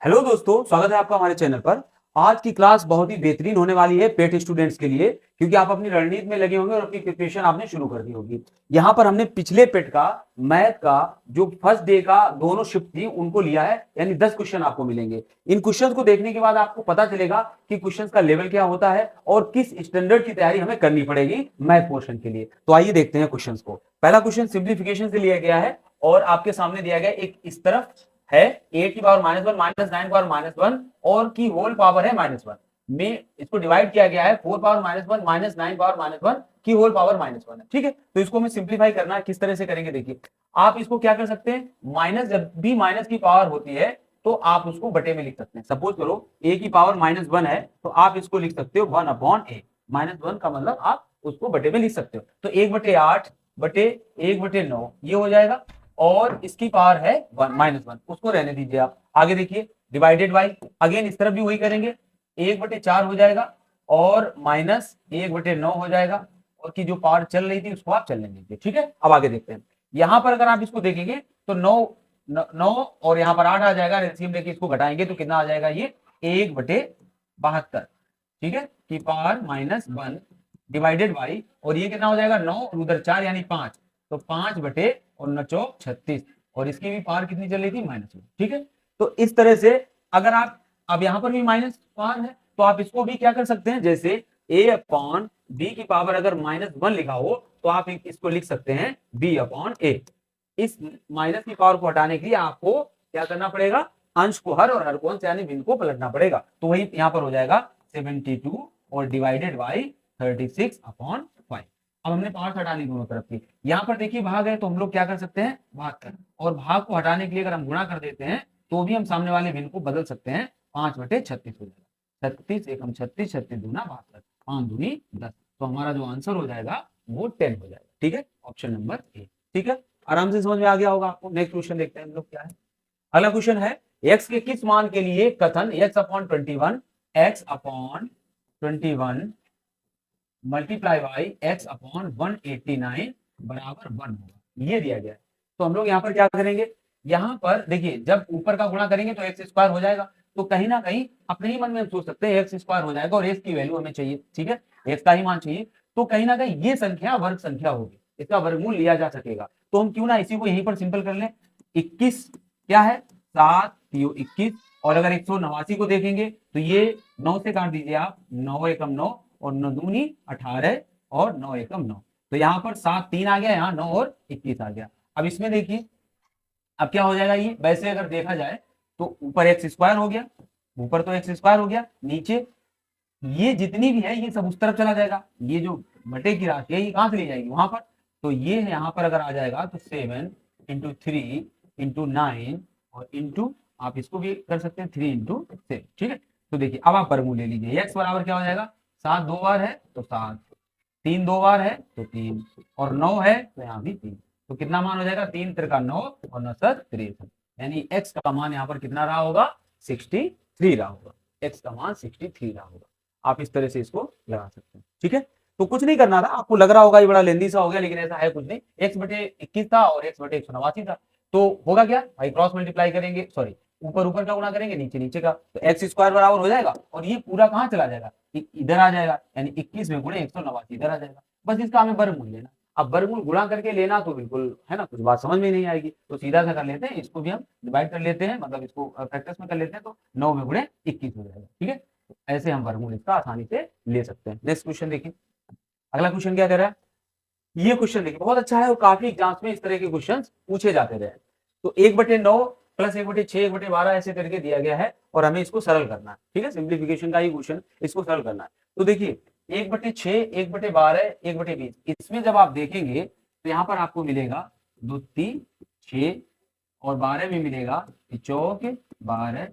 Hello दोस्तों, स्वागत है आपका हमारे चैनल पर। आज की क्लास बहुत ही बेहतरीन होने वाली है पेट स्टूडेंट्स के लिए, क्योंकि आप अपनी रणनीति में लगे होंगे और अपनी प्रिपरेशन आपने शुरू कर दी होगी। यहाँ पर हमने पिछले पेट का मैथ का जो फर्स्ट डे का दोनों शिफ्ट थी उनको लिया है, यानी 10 क्वेश्चन आपको मिलेंगे। इन क्वेश्चन को देखने के बाद आपको पता चलेगा कि क्वेश्चन का लेवल क्या होता है और किस स्टैंडर्ड की तैयारी हमें करनी पड़ेगी मैथ पोर्शन के लिए। तो आइए देखते हैं क्वेश्चन को। पहला क्वेश्चन सिंप्लीफिकेशन से लिया गया है और आपके सामने दिया गया एक इस तरफ है ए की पावर -1 -9 पावर -1 और की होल पावर है -1 में इसको डिवाइड किया गया है 4 पावर -1 -9 पावर -1 की होल पावर -1 है। ठीक है, तो इसको हमें सिंप्लीफाई करना है। किस तरह से करेंगे देखिए, आप इसको क्या कर सकते हैं, माइनस, जब भी माइनस की पावर होती है तो आप उसको बटे में लिख सकते हैं। सपोज करो ए की पावर -1 है तो आप इसको लिख सकते हो 1/a। -1 का मतलब आप उसको बटे में लिख सकते हो, तो 1/8 बटे 1/9 ये हो जाएगा। और इसकी पावर है -1, उसको रहने दीजिए आप। आगे देखिए, डिवाइडेड बाई, अगेन इस तरफ भी वही करेंगे, 1/4 हो जाएगा और -1/9 हो जाएगा, और की जो पावर चल रही थी उसको आप चलने दीजिए। ठीक है, अब आगे देखते हैं। यहां पर अगर आप इसको देखेंगे तो 9 और यहाँ पर 8 आ जाएगा। एलसीएम लेके इसको घटाएंगे तो कितना आ जाएगा, ये 1/72। ठीक है, की पावर -1 डिवाइडेड बाई, और ये कितना हो जाएगा 9 और उधर 4 यानी 5, तो 5 बटे और 9 चौक 36, और इसकी भी पावर कितनी चल रही थी, -1। ठीक है, तो इस तरह से अगर आप, अब यहां पर भी माइनस पावर है तो आप इसको भी क्या कर सकते हैं, जैसे a/b की पावर अगर -1 लिखा हो तो आप इसको लिख सकते हैं b/a। इस माइनस की पावर को हटाने के लिए आपको क्या करना पड़ेगा, अंश को हर और हर को अंश यानी भिन्न को पलटना पड़ेगा। तो वही यहां पर हो जाएगा 72 और डिवाइडेड बाई 36/5। अब हमने पावर हटा ली दोनों तरफ की। यहाँ पर देखिए भाग है तो हम लोग क्या कर सकते हैं, भाग कर, और भाग को हटाने के लिए अगर हम गुणा कर देते हैं तो भी हम सामने वाले भिन्न को बदल सकते हैं। 5/36 हो जाएगा, 36 एकम 36, 36 दूना 72, 5 दूनी 10। तो हमारा जो आंसर हो जाएगा वो 10 हो जाएगा। ठीक है, ऑप्शन नंबर ए। ठीक है, आराम से समझ में आ गया होगा आपको। नेक्स्ट क्वेश्चन देखते हैं हम लोग क्या है। अगला क्वेश्चन है, x के किस मान के लिए कथन x/21 मल्टीप्लाई बाई x/189 बराबर 1 होगा, ये दिया गया है। तो हम लोग यहाँ पर क्या करेंगे, यहाँ पर देखिए जब ऊपर का गुणा करेंगे तो x स्क्वायर हो जाएगा, तो कहीं ना कहीं अपने ही मन में हम सोच सकते हैं x स्क्वायर हो जाएगा और x की वैल्यू हमें चाहिए। ठीक है, x का ही मान चाहिए, तो कहीं ना कहीं ये संख्या वर्ग संख्या होगी, इसका वर्गमूल लिया जा सकेगा। तो हम क्यों ना इसी को यहीं पर सिंपल कर लें। 21 क्या है, 7 21, और अगर 189 को देखेंगे तो ये 9 से काट दीजिए आप, 9 एकम 9 और 9 दूनी 18 और 9 एकम 9, तो यहाँ पर 7 3 आ गया, यहाँ 9 और 21 आ गया। अब इसमें देखिए अब क्या हो जाएगा, ये वैसे अगर देखा जाए तो ऊपर एक्स स्क्वायर हो गया, ऊपर तो एक्स स्क्वायर हो गया, नीचे ये जितनी भी है ये सब उस तरफ चला जाएगा। ये जो बटे की राशि है ये कहां से ली जाएगी, वहां पर, तो ये यहाँ पर अगर आ जाएगा तो 7 × 3 × 9 और इंटू, आप इसको भी कर सकते हैं 3 × 7। ठीक है, तो देखिए अब आप वर्गमूल ले लीजिए। एक्स बराबर क्या हो जाएगा, 7 2 बार है तो 7, 3 2 बार है तो 3, और 9 है तो यहाँ भी 3, तो कितना मान हो जाएगा, 3 3 9 और 9 7 63, यानी एक्स का मान यहाँ पर कितना रहा होगा, 63 रहा होगा। एक्स का मान 63 रहा होगा। आप इस तरह से इसको लगा सकते हैं। ठीक है, तो कुछ नहीं करना था, आपको लग रहा होगा ये बड़ा लेंदी सा हो गया, लेकिन ऐसा है कुछ नहीं। x/21 था और x/189 था, तो होगा क्या भाई, क्रॉस मल्टीप्लाई करेंगे, सॉरी ऊपर ऊपर का गुणा करेंगे, नीचे नीचे का, तो एक्स स्क्वायर बराबर हो जाएगा, और ये पूरा कहाँ चला जाएगा, इधर आ जाएगा, यानी 21 में गुणे 189 इधर आ जाएगा। बस इसका हमें वर्गमूल लेना। अब वर्गमूल गुणा करके लेना तो बिल्कुल है ना, कुछ बात समझ में नहीं आएगी, तो सीधा सा कर लेते हैं, इसको भी हम डिवाइड कर लेते हैं, मतलब इसको फैक्टर्स में कर लेते हैं, तो 9 में गुणे 21 हो जाएगा। ठीक है, ऐसे हम वर्गमूल इसका आसानी से ले सकते हैं। नेक्स्ट क्वेश्चन देखिए, अगला क्वेश्चन क्या कह रहा है, ये क्वेश्चन देखिए बहुत अच्छा है और काफी एग्जाम्स में इस तरह के क्वेश्चन पूछे जाते रहे। तो 1/9 प्लस 1/6 1/12 ऐसे करके दिया गया है और हमें इसको सरल करना है। ठीक है, सिंप्लीफिकेशन का ही क्वेश्चन, इसको सरल करना है। तो देखिए 1/6 1/12 1/20, इसमें जब आप देखेंगे तो यहाँ पर आपको मिलेगा 2 3 6, और 12 में मिलेगा चौक 12,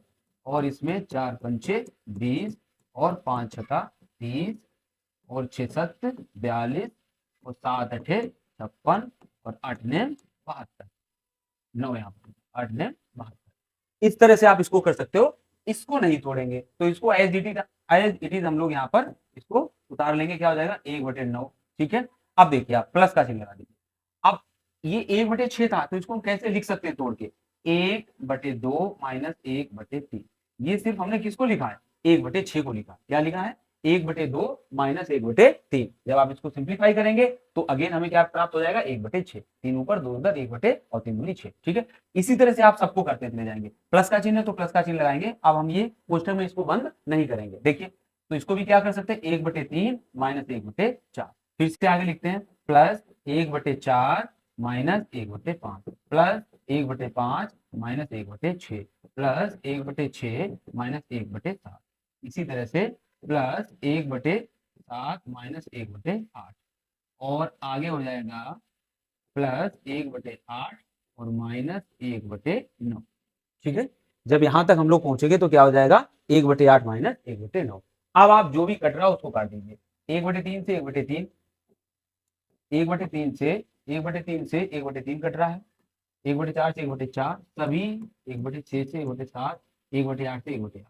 और इसमें 4 पंचे 20, और 5 छठा 30, और 6 7 42, और 7 8 56, और 8 9 72, 9 यहाँ पर 8 9 72। इस तरह से आप इसको कर सकते हो, इसको नहीं तोड़ेंगे तो इसको एज इट इज हम लोग यहाँ पर इसको उतार लेंगे, क्या हो जाएगा 1/9। ठीक है, अब देखिए आप प्लस का चिन्ह लगा दीजिए। अब ये 1/6 था तो इसको हम कैसे लिख सकते हैं तोड़ के, 1/2 - 1/3, ये सिर्फ हमने किसको लिखा है, 1/6 को लिखा। क्या लिखा है, 1/2 माइनस 1/3। जब आप इसको सिंप्लीफाई करेंगे तो अगेन हमें क्या प्राप्त हो जाएगा, 1/6। 3 ऊपर 2 अंदर, 1/, और 3 दूनी 6। ठीक है, इसी तरह से आप सबको करते चले जाएंगे। प्लस का चिन्ह है तो प्लस का चिन्ह लगाएंगे। अब हम ये कोष्ठक में इसको बंद नहीं करेंगे। देखिए, तो इसको भी क्या कर सकते हैं, 1/3 माइनस 1/4। फिर से आगे लिखते हैं, plus 1/4 minus 1/5, plus 1/5 minus 1/6, plus 1/6 minus 1/7। इसी तरह से प्लस 1/7 माइनस 1/8, और आगे हो जाएगा प्लस 1/8 और माइनस 1/9। ठीक है, जब यहां तक हम लोग पहुंचेंगे तो क्या हो जाएगा, 1/8 माइनस 1/9। अब आप जो भी कट रहा है उसको काट दीजिए। 1/3 से 1/3, 1/3 से 1/3 से 1/3 कट रहा है, 1/4 से 1/4, सभी 1/6 से 1/7, 1/8 से 1/8।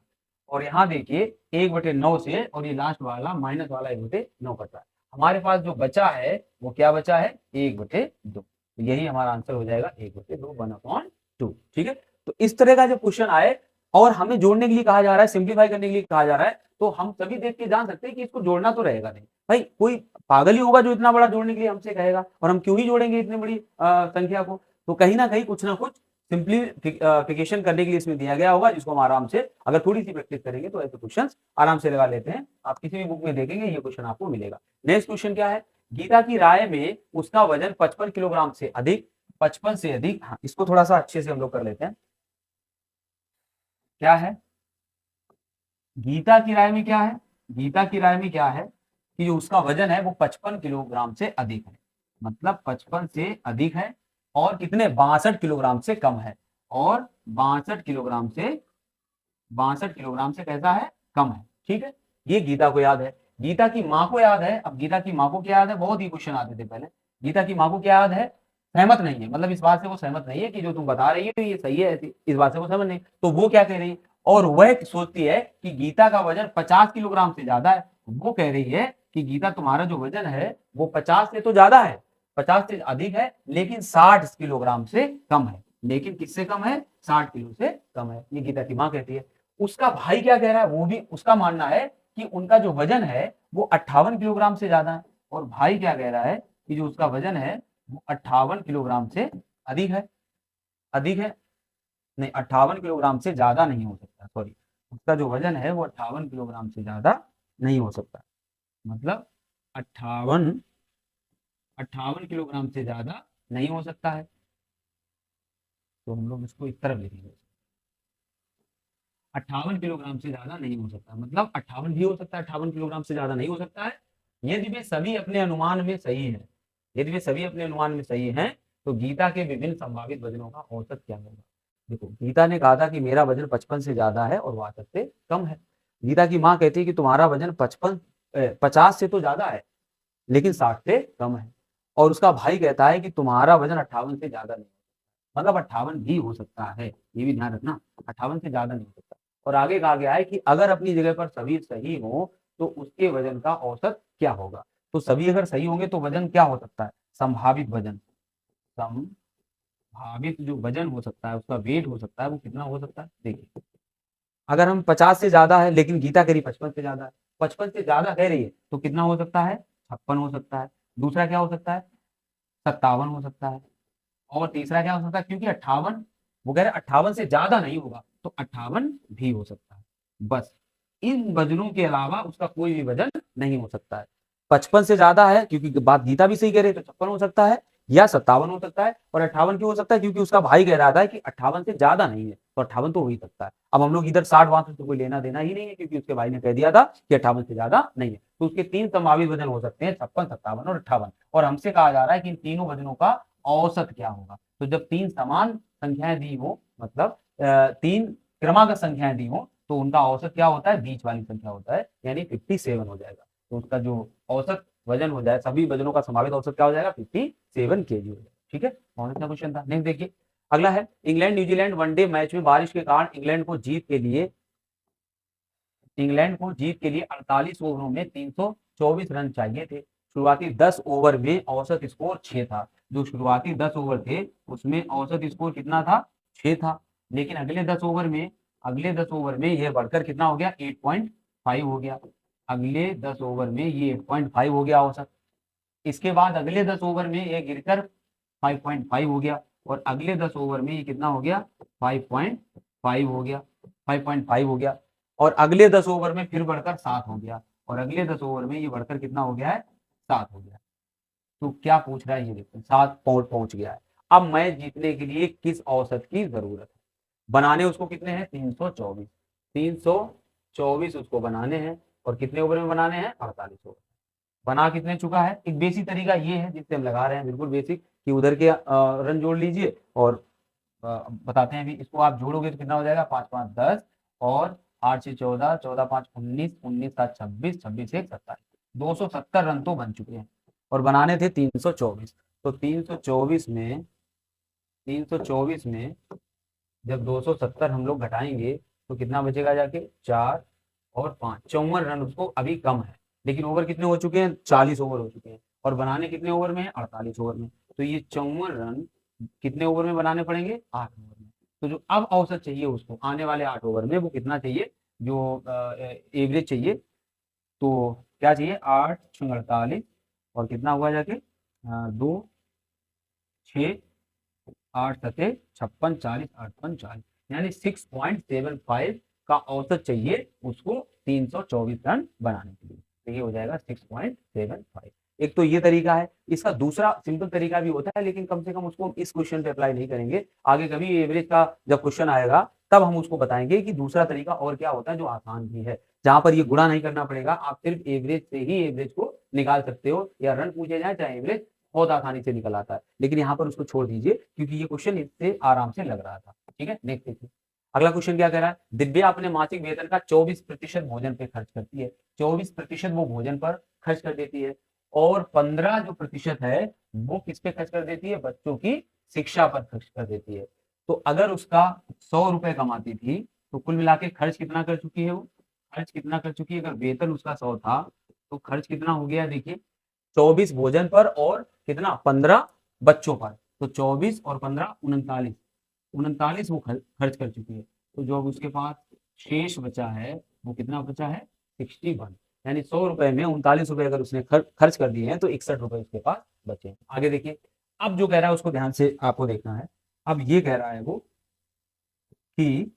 और यहाँ देखिए 1/9 से, और ये लास्ट वाला माइनस वाला 1/9 कट रहा है। हमारे पास जो बचा है वो क्या बचा है, 1/2। तो यही हमारा आंसर हो जाएगा 1/2, 1/2। ठीक है, तो इस तरह का जो क्वेश्चन आए और हमें जोड़ने के लिए कहा जा रहा है, सिंप्लीफाई करने के लिए कहा जा रहा है, तो हम सभी देख के जान सकते हैं कि इसको जोड़ना तो रहेगा नहीं। भाई कोई पागल ही होगा जो इतना बड़ा जोड़ने के लिए हमसे कहेगा, और हम क्यों ही जोड़ेंगे इतनी बड़ी संख्या को। तो कहीं ना कहीं कुछ ना कुछ सिंप्लीफिकेशन करने के लिए इसमें दिया गया होगा, जिसको हम आराम से अगर थोड़ी सी प्रैक्टिस करेंगे तो ऐसे क्वेश्चन आराम से लगा लेते हैं। आप किसी भी बुक में देखेंगे ये क्वेश्चन आपको मिलेगा। नेक्स्ट क्वेश्चन क्या है, गीता की राय में उसका वजन 55 किलोग्राम से अधिक, 55 से अधिक। हाँ, इसको थोड़ा सा अच्छे से हम लोग कर लेते हैं। क्या है, गीता की राय में क्या है, गीता की राय में क्या है कि जो उसका वजन है वो 55 किलोग्राम से अधिक है। मतलब 55 से अधिक है, और कितने, 62 किलोग्राम से कम है, और 62 किलोग्राम से 62 किलोग्राम से कैसा है, कम है। ठीक है, ये गीता को याद है। गीता की माँ को याद है। अब गीता की माँ को क्या याद है, बहुत ही क्वेश्चन आते थे पहले। गीता की माँ को क्या याद है, सहमत नहीं है, मतलब इस बात से वो सहमत नहीं है कि जो तुम बता रही हो ये सही है, ऐसी इस बात से वो सहमत नहीं। तो वो क्या कह रही है, और वह सोचती है कि गीता का वजन 50 किलोग्राम से ज्यादा है। वो कह रही है कि गीता तुम्हारा जो वजन है वो 50 से तो ज्यादा है, 50 से अधिक है, लेकिन 60 किलोग्राम से कम है। लेकिन किससे कम है, 60 किलो से कम है, ये गीता की माँ कहती है। उसका भाई क्या कह रहा है, वो भी उसका मानना है कि उनका जो वजन है वो 58 किलोग्राम से ज्यादा है। और भाई क्या कह रहा है कि जो उसका वजन है वो 58 किलोग्राम से अधिक है। अधिक है नहीं, 58 किलोग्राम से ज्यादा नहीं हो सकता, सॉरी, उसका जो वजन है वो 58 किलोग्राम से ज्यादा नहीं हो सकता। मतलब 58 58 किलोग्राम से ज्यादा नहीं हो सकता है। तो हम लोग इसको इस तरफ लिखेंगे, 58 किलोग्राम से ज्यादा नहीं हो सकता, मतलब 58 भी हो सकता है, 58 किलोग्राम से ज्यादा नहीं हो सकता है, यदि वे सभी अपने अनुमान में सही है। यदि वे सभी अपने अनुमान में सही हैं, तो गीता के विभिन्न संभावित वजनों का औसत क्या होगा। देखो, गीता ने कहा था कि मेरा वजन 55 से ज्यादा है और वासठ से कम है। गीता की माँ कहती है कि तुम्हारा वजन 50 से तो ज्यादा है, लेकिन 60 से कम है। और उसका भाई कहता है कि तुम्हारा वजन 58 से ज्यादा नहीं, मतलब 58 भी हो सकता है, ये भी ध्यान रखना, 58 से ज्यादा नहीं हो सकता। और आगे कहा गया है कि अगर अपनी जगह पर सभी सही हो तो उसके वजन का औसत क्या होगा। तो सभी अगर सही होंगे तो वजन क्या हो सकता है, संभावित वजन, संभावित जो वजन हो सकता है, उसका वेट हो सकता है, वो कितना हो सकता है। देखिए, अगर हम 50 से ज्यादा है, लेकिन गीता कह रही 55 से ज्यादा है, 55 से ज्यादा कह रही है, तो कितना हो सकता है, 56 हो सकता है। दूसरा क्या हो सकता है, 57 हो सकता है। और तीसरा क्या हो सकता है, क्योंकि 58, वो कह रहे 58 से ज्यादा नहीं होगा, तो 58 भी हो सकता है। बस इन वजनों के अलावा उसका कोई भी वजन नहीं हो सकता है। 55 से ज्यादा है, क्योंकि बात गीता भी सही कह रही है, तो 56 हो सकता है, या 57 हो सकता है। और 58 क्यों हो सकता है, क्योंकि उसका भाई कह रहा था कि 58 से ज्यादा नहीं है, तो 58 तो हो ही सकता है। अब हम लोग इधर 60 तो कोई लेना देना ही नहीं है, क्योंकि उसके भाई ने कह दिया था कि 58 से ज्यादा नहीं है। तो उसके 3 संभावित वजन हो सकते हैं, 56, 57 और 58। और हमसे कहा जा रहा है कि इन तीनों वजनों का औसत क्या होगा। तो जब 3 समान संख्याएं दी हो, मतलब 3 क्रमागत संख्याएं दी हो, तो उनका औसत क्या होता है, बीच वाली संख्या होता है, यानी 57 हो जाएगा। तो उसका जो औसत वजन हो जाए, सभी वजनों का संभावित औसत क्या हो जाएगा, 57 केजी हो जाएगा। ठीक है, बहुत अच्छा क्वेश्चन था। नेक्स्ट देखिए, अगला है, इंग्लैंड न्यूजीलैंड वनडे मैच में बारिश के कारण इंग्लैंड को जीत के लिए 48 ओवरों में 324 रन चाहिए थे। शुरुआती 10 ओवर में औसत स्कोर 6 था। जो शुरुआती 10 ओवर थे उसमें औसत स्कोर कितना था, 6 था। लेकिन अगले 10 ओवर में अगले 10 ओवर में ये बढ़कर कितना हो गया 8.5 हो गया। अगले 10 ओवर में ये 8.5 हो गया औसत। इसके बाद अगले 10 ओवर में ये गिरकर 5.5 हो गया और अगले 10 ओवर में ये कितना हो गया 5.5 हो गया, 5.5 हो गया और अगले 10 ओवर में फिर बढ़कर 7 हो गया और अगले 10 ओवर में ये बढ़कर कितना हो गया है 7 हो गया। तो क्या पूछ रहा है ये देखो 7 पहुंच गया है। अब मैं जीतने के लिए किस औसत की जरूरत है? बनाने उसको कितने हैं 324, 324 उसको बनाने हैं और कितने ओवर में बनाने हैं 48 ओवर। बना कितने चुका है? एक बेसिक तरीका ये है जिससे हम लगा रहे हैं, बिल्कुल बेसिक, कि उधर के रन जोड़ लीजिए और बताते हैं भी। इसको आप जोड़ोगे तो कितना हो जाएगा 5 5 10 और 8 से 14, 14 5 19, 19 7 26, 26 1 27, 270 रन तो बन चुके हैं और बनाने थे 324। तो 324 में जब 270 हम लोग घटाएंगे तो कितना बचेगा जाके 4 और 5, 54 रन उसको अभी कम है। लेकिन ओवर कितने हो चुके हैं 40 ओवर हो चुके हैं और बनाने कितने ओवर में है 48 ओवर में। तो ये 54 रन कितने ओवर में बनाने पड़ेंगे 8 ओवर में। तो जो अब औसत चाहिए उसको आने वाले 8 ओवर में वो कितना चाहिए, जो एवरेज चाहिए, तो क्या चाहिए 8 6 48 और कितना हुआ जाके 2 6 8 सते 56 40 8 40, यानी 6.75 का औसत चाहिए उसको 324 रन बनाने के लिए। तो ये हो जाएगा 6.75। एक तो ये तरीका है। इसका दूसरा सिंपल तरीका भी होता है लेकिन कम से कम उसको हम इस क्वेश्चन पे अप्लाई नहीं करेंगे। आगे कभी एवरेज का जब क्वेश्चन आएगा तब हम उसको बताएंगे कि दूसरा तरीका और क्या होता है जो आसान भी है, जहां पर ये गुणा नहीं करना पड़ेगा। आप सिर्फ एवरेज से ही एवरेज को निकाल सकते हो, या रन पूछे जाए चाहे एवरेज, बहुत आसानी से निकल आता है। लेकिन यहाँ पर उसको छोड़ दीजिए क्योंकि ये क्वेश्चन इससे आराम से लग रहा था। ठीक है, नेक्स्ट देखिए अगला क्वेश्चन क्या कह रहा है। दिव्या अपने मासिक वेतन का 24% भोजन पे खर्च करती है। 24% वो भोजन पर खर्च कर देती है और 15 जो प्रतिशत है वो किस पे खर्च कर देती है, बच्चों की शिक्षा पर खर्च कर देती है। तो अगर उसका 100 रुपए कमाती थी तो कुल मिला के खर्च कितना कर चुकी है वो, खर्च कितना कर चुकी है। अगर वेतन उसका 100 था तो खर्च कितना हो गया देखिए 24 भोजन पर और कितना 15 बच्चों पर। तो 24 और 15 39, 39 वो खर्च कर चुकी है। तो जो उसके पास शेष बचा है वो कितना बचा है 61, यानी 100 रुपए में 39 रुपए अगर उसने खर्च कर दिए हैं तो 61 रुपए उसके पास बचे। आगे देखिए अब जो कह रहा है उसको ध्यान से आपको देखना है। अब ये कह रहा है वो कि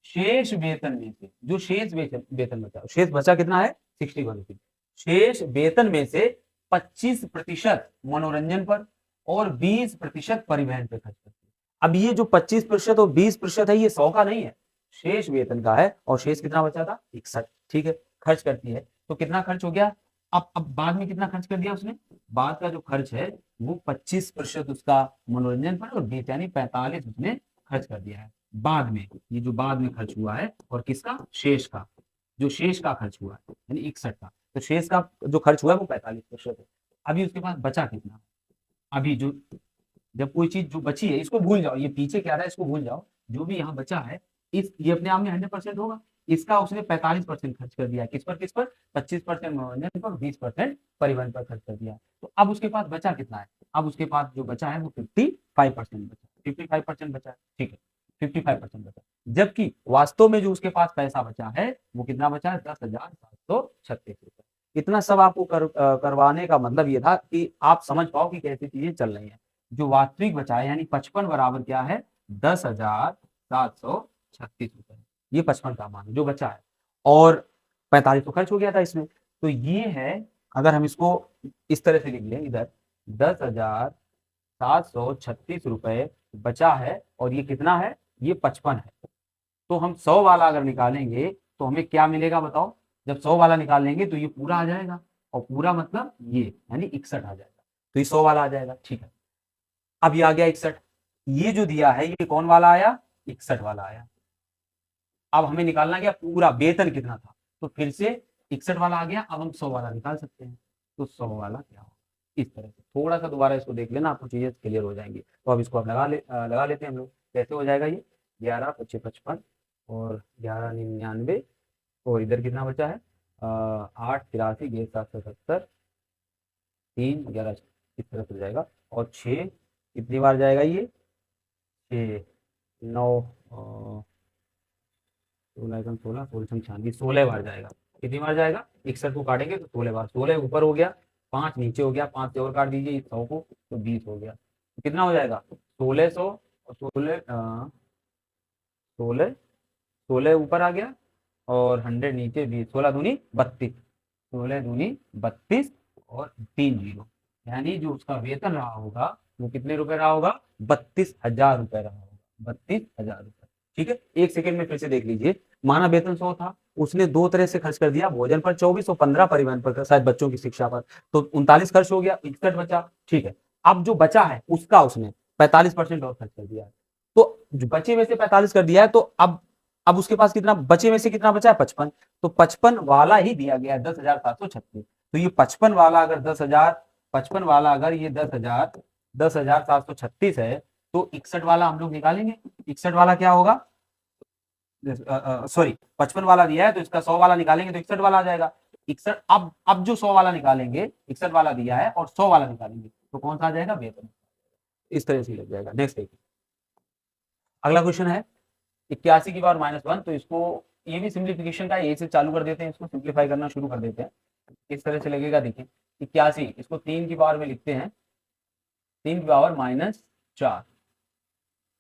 शेष वेतन में से जो शेष वेतन बचा, शेष बचा कितना है 61 रुपीज, शेष वेतन में से 25% मनोरंजन पर और 20% परिवहन पे खर्च करती है। अब ये जो 25% और 20% है ये 100 का नहीं है, शेष वेतन का है और शेष कितना बचा था 61। ठीक है, खर्च करती है तो कितना खर्च हो गया। अब बाद में कितना खर्च कर दिया उसने, बाद का जो खर्च है वो 25% उसका मनोरंजन पर और 20 यानी 45 उसने खर्च कर दिया है बाद में। ये जो बाद में खर्च हुआ है और किसका शेष का, जो शेष का खर्च हुआ है यानी 61 का, तो शेष का जो खर्च हुआ है वो 45% है। अभी उसके पास बचा कितना, अभी जो जब कोई चीज जो बची है इसको भूल जाओ, ये पीछे क्या रहा है इसको भूल जाओ, जो भी यहाँ बचा है इस ये अपने आप में 100% होगा। इसका उसने 45% खर्च कर दिया है, किस पर 25% मनोरंजन पर 20% परिवहन पर खर्च कर दिया। तो अब उसके पास बचा कितना है, अब उसके पास जो बचा है वो 55% बचा, 55% बचा है। ठीक है, 55% बचा, जबकि वास्तव में जो उसके पास पैसा बचा है वो कितना बचा है 10,736 रुपए। इतना सब आपको करवाने का मतलब ये था कि आप समझ पाओ कि कैसी चीजें चल रही है। जो वास्तविक बचा है यानी 55 बराबर क्या है 10,736 रुपए, ये 55 का मान जो बचा है और 45 तो खर्च हो गया था इसमें। तो ये है, अगर हम इसको इस तरह से लिख लें इधर 10,736 रुपए बचा है और ये कितना है ये 55 है। तो हम 100 वाला अगर निकालेंगे तो हमें क्या मिलेगा बताओ, जब 100 वाला निकाल लेंगे तो ये पूरा आ जाएगा और पूरा मतलब ये यानी 61 आ जाएगा, तो ये 100 वाला आ जाएगा। ठीक है, अब ये आ गया 61, ये जो दिया है ये कौन वाला आया 61 वाला आया। अब हमें निकालना क्या पूरा वेतन कितना था, तो फिर से 61 वाला आ गया। अब हम 100 वाला निकाल सकते हैं, तो 100 वाला क्या होगा इस तरह से। थोड़ा सा दोबारा इसको देख लेना, आपको चीजें क्लियर हो जाएंगी। तो अब इसको आप लगा लेते हैं हम लोग। कैसे हो जाएगा ये 11 25 55 और 11 99 और इधर कितना बचा है 8 83 7 770 3 11, इस तरह से हो जाएगा। और 6 कितनी बार जाएगा ये 6 9 16 एकम 16, 16 46, 16 बार जाएगा। कितनी बार जाएगा? 61 को काटेंगे तो 16 बार, 16 ऊपर हो गया, 5 नीचे हो गया, 5 से और काट दीजिए 100 को तो 20 हो गया। तो कितना हो जाएगा? 1600 और 16 16 ऊपर आ गया और 100 नीचे 20, 16 दूनी 32, 16 दूनी 32 और 3 जीरो, यानी जो उसका वेतन रहा होगा वो कितने रुपए रहा होगा? 32,000 रुपए रहा होगा, 32,000 रुपए। ठीक है, एक सेकंड में फिर से देख लीजिए। माना वेतन 100 था, उसने दो तरह से खर्च कर दिया, भोजन पर 24 और 15 परिवहन पर, शायद बच्चों की शिक्षा पर, तो 39 खर्च हो गया, 61 बचा। ठीक है, अब जो बचा है उसका उसने 45% और खर्च कर दिया है, तो जो बचे में से 45 कर दिया है, तो अब उसके पास कितना बचे में से कितना बचा है? 55। तो 55 वाला ही दिया गया है 10,736। तो ये 55 वाला अगर 10,000, 55 वाला अगर ये 10,736 है, तो 61 वाला हम लोग निकालेंगे। 61 वाला क्या होगा? सॉरी, 55 वाला दिया है तो इसका 100 वाला निकालेंगे तो 61 वाला आ जाएगा। 61, अब जो 100 वाला निकालेंगे, 61 वाला दिया है और 100 वाला निकालेंगे तो कौन सा आ जाएगा? वेतन। इस तरह से लग जाएगा। नेक्स्ट देखिए, अगला क्वेश्चन है 81 की पावर -1। तो इसको, ये भी सिंप्लीफिकेशन का, ए से चालू कर देते हैं, इसको सिंप्लीफाई करना शुरू कर देते हैं। किस तरह से लगेगा देखिए, 81 इसको 3 की पावर में लिखते हैं, 3 की पावर -4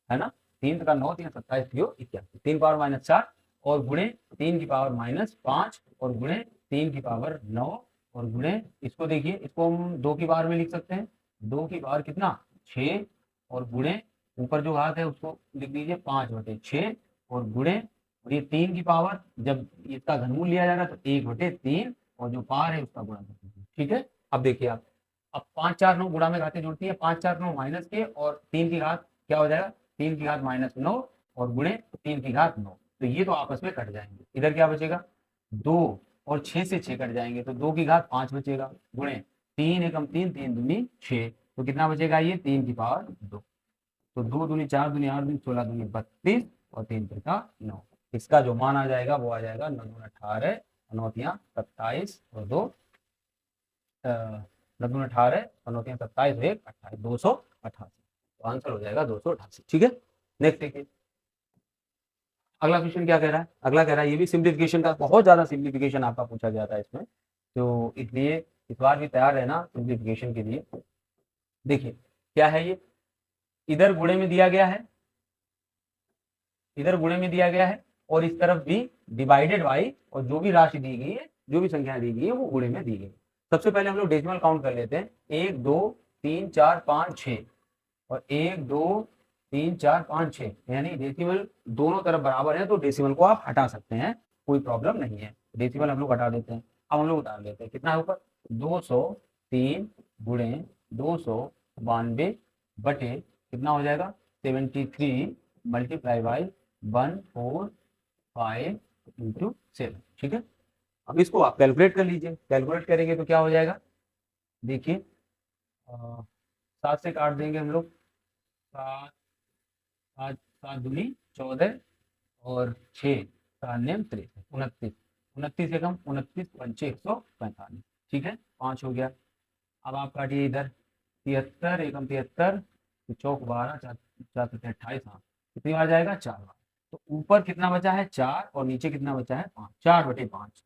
है ना, 3 का 9, 3 27, 81, 3 पावर -4 और गुणे 3 की पावर -5 और गुणे 3 की पावर 9 और गुणे, इसको देखिए, इसको हम 2 की पावर में लिख सकते हैं, 2 की पावर कितना? 6 और गुणे ऊपर जो घात है उसको लिख दीजिए 5/6 और गुणे, और ये 3 की पावर, जब इसका घनमूल लिया जाएगा तो 1/3 और जो पार है उसका गुणा कर दीजिए। ठीक है, अब देखिए आप, अब 5 4 9 गुणा में घातें जुड़ती है, 5 4 9 माइनस के और 3 की घात क्या हो जाएगा? 3 की घात -9 और गुणे 3 की घात 9, तो ये तो आपस में कट जाएंगे। इधर क्या बचेगा? 2 और 6 से 6 कट जाएंगे तो 2 की घात 5 बचेगा, गुणे 3 एकम 3, 3 दूनी 6, तो कितना बचेगा? ये 3 की पावर 2। तो 2 दूनी 4 दूनी 8 दूनी 16 दूनी 32 और 3 का 9। इसका जो मान आ जाएगा वो आ जाएगा 9 दूनी 18, 9 तिया 27 और 2 9 दूनी 18 और 9 तिया 27 और 1 28, 288। तो आंसर हो जाएगा 288। ठीक है, नेक्स्ट देखिए, अगला क्वेश्चन क्या कह रहा है? अगला कह रहा है, ये भी सिंप्लीफिकेशन का, बहुत ज्यादा सिंप्लीफिकेशन आपका पूछा गया था इसमें, तो इसलिए इस बार भी तैयार रहना सिंप्लीफिकेशन के लिए। देखिए क्या है ये, इधर गुणे में दिया गया है, इधर गुणे में दिया गया है और इस तरफ भी डिवाइडेड बाई, और जो भी राशि दी गई है, जो भी संख्या दी गई है वो गुणे में दी गई। सबसे पहले हम लोग डेसिमल काउंट कर लेते हैं, 1 2 3 4 5 6 और 1 2 3 4 5 6, यानी डेसिमल दोनों तरफ बराबर है तो डेसिमल को आप हटा सकते हैं, कोई प्रॉब्लम नहीं है। डेसिमल हम लोग हटा देते हैं। अब हम लोग उतार लेते हैं, कितना है ऊपर? 203 गुणे 292 बटे कितना हो जाएगा? 73 मल्टीप्लाई बाई 145 इंटू 7। ठीक है, अब इसको आप कैलकुलेट कर लीजिए, कैलकुलेट करेंगे तो क्या हो जाएगा? देखिए 7 से काट देंगे हम लोग, 7 7 7 दूनी 14 और 6 7 नेम 23, 29, 29 से कम 29 पंचे 145। ठीक है, 5 हो गया। अब आप काटिए इधर, 73 एकम 73, चौक 12, 4 4 28, हाँ कितनी बार जाएगा? 4 बार। तो ऊपर कितना बचा है? 4 और नीचे कितना बचा है? 5, 4/5।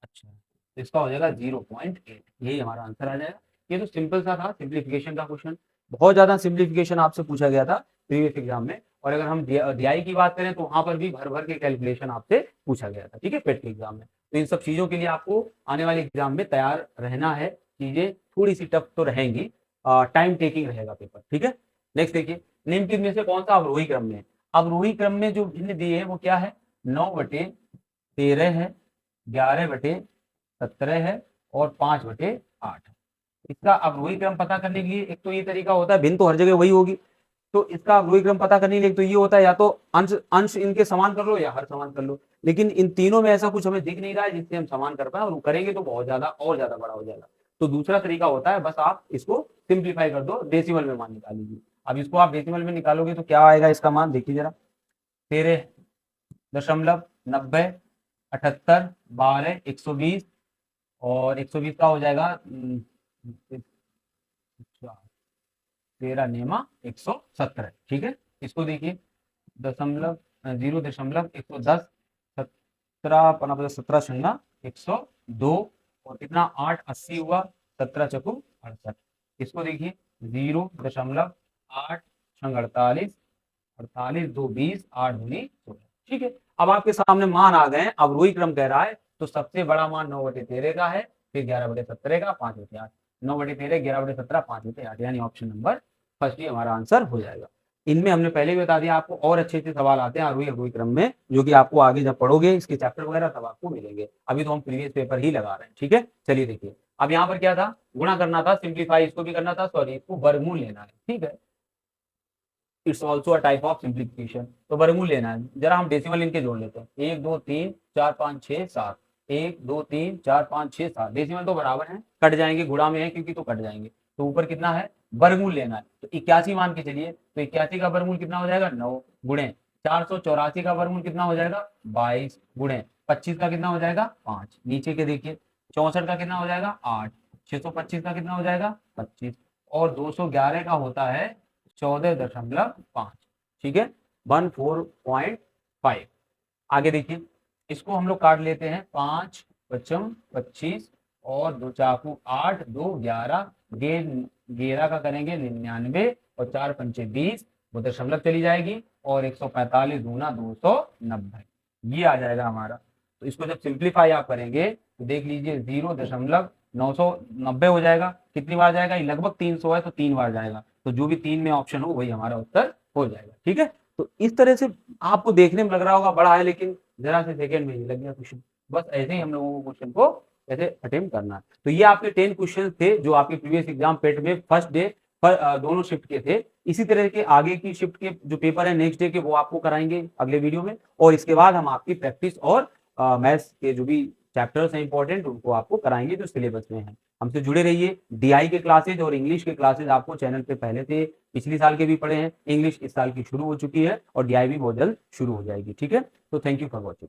अच्छा, तो इसका हो जाएगा 0.8, यही हमारा आंसर आ जाएगा। ये तो सिंपल सा था, सिंप्लीफिकेशन का क्वेश्चन। बहुत ज्यादा सिंप्लीफिकेशन आपसे पूछा गया था प्रीवियस एग्जाम में, और अगर हम DI की बात करें तो वहां पर भी भर भर के कैलकुलेशन आपसे पूछा गया था। ठीक है, पेट के एग्जाम में। तो इन सब चीजों के लिए आपको आने वाले एग्जाम में तैयार रहना है। चीजें थोड़ी सी टफ तो रहेंगी, टाइम टेकिंग रहेगा पेपर। ठीक है, नेक्स्ट देखिए, निम्नलिखित में से कौन सा अवरोही क्रम में? अवरोही क्रम में जो भिन्न दिए हैं वो क्या है? 9/13 है, 11/17 है और 5/8। इसका अवरोही क्रम पता करने के लिए एक तो ये तरीका होता है, भिन्न तो हर जगह वही होगी, तो इसका अवरोही क्रम पता करने के लिए तो ये होता है, या तो अंश अंश इनके समान कर लो या हर समान कर लो, लेकिन इन तीनों में ऐसा कुछ हमें दिख नहीं रहा है जिससे हम समान कर पाए, और करेंगे तो बहुत ज्यादा और ज्यादा बड़ा हो जाएगा। तो दूसरा तरीका होता है, बस आप इसको सिंप्लीफाई कर दो, डेसिमल में मान निकाल लीजिए। अब इसको आप डेसिमल में निकालोगे तो क्या आएगा इसका मान? देखिए जरा, 13.90 78 12 120 और 120 का हो जाएगा 13 नेमा 117। ठीक है, इसको देखिए, 0.110 17 पना 17 छंगा 102 और कितना 8 80 हुआ 17 चकु 68। इसको देखिए 0.8 छंग 48 48 2 20 8 दूनी 16। ठीक है, अब आपके सामने मान आ गए। अब रोही क्रम कह रहा है तो सबसे बड़ा मान 9/13 का है, फिर 11/17 का 5/8। 9/13 11/17 5/8 यानी ऑप्शन नंबर फर्स्ट ही हमारा आंसर हो जाएगा। इनमें हमने पहले भी बता दिया आपको, और अच्छे अच्छे सवाल आते हैं आरोही क्रम में, जो कि आपको आगे जब पढ़ोगे इसके चैप्टर वगैरह तब आपको मिलेंगे। अभी तो हम प्रीवियस पेपर ही लगा रहे हैं। ठीक है, चलिए देखिए अब यहाँ पर क्या था, गुणा करना था, सिंप्लीफाई इसको भी करना था, सॉरी इसको वर्गमूल लेना है। ठीक है, it's also a type of simplification. तो वर्गमूल लेना है, जरा हम डेसिमल इनके जोड़ लेते हैं। 1 2 3 4 5 6 7 1 2 3 4 5 6 7 डेसिमल तो बराबर है, कट जाएंगे, गुणा में है क्योंकि तो कट जाएंगे। तो ऊपर कितना है, वर्गमूल लेना है। तो 81 मान के चलिए, तो 81 का वर्गमूल कितना हो जाएगा 9 गुणे 484 का वर्गमूल कितना हो जाएगा 22 गुणे 25 का कितना हो जाएगा 5। नीचे के देखिए 64 का कितना हो जाएगा 8, 625 का कितना हो जाएगा 25 और 211 का होता है 14.5। ठीक है, 14.5। आगे देखिए इसको हम लोग काट लेते हैं, 5 पचम 25 और 2 चाकू 8 2 11 11 का करेंगे 99 और 4 पंचे 20, वो दशमलव चली जाएगी और 145 दूना 290 ये आ जाएगा हमारा। तो इसको जब सिंप्लीफाई आप करेंगे तो देख लीजिए 0.990 हो जाएगा। कितनी बार जाएगा, लगभग 300 है तो 3 बार जाएगा, तो जो भी 3 में ऑप्शन हो वही हमारा उत्तर हो जाएगा। ठीक है, तो इस तरह से आपको देखने में लग रहा होगा बड़ा है, लेकिन जरा से सेकंड में ही लग गया क्वेश्चन। बस ऐसे ही हम लोगों को क्वेश्चन को ऐसे अटेम्प्ट करना है। तो ये आपके 10 क्वेश्चन थे जो आपके प्रीवियस एग्जाम पेट में फर्स्ट डे दोनों शिफ्ट के थे। इसी तरह के आगे की शिफ्ट के जो पेपर है नेक्स्ट डे के, वो आपको कराएंगे अगले वीडियो में, और इसके बाद हम आपकी प्रैक्टिस और मैथ्स के जो भी चैप्टर्स हैं इंपॉर्टेंट उनको आपको कराएंगे जो सिलेबस में है। हमसे जुड़े रहिए। डीआई के क्लासेज और इंग्लिश के क्लासेज आपको चैनल पे पहले से पिछली साल के भी पढ़े हैं, इंग्लिश इस साल की शुरू हो चुकी है और डीआई भी बहुत जल्द शुरू हो जाएगी। ठीक है, तो थैंक यू फॉर वॉचिंग।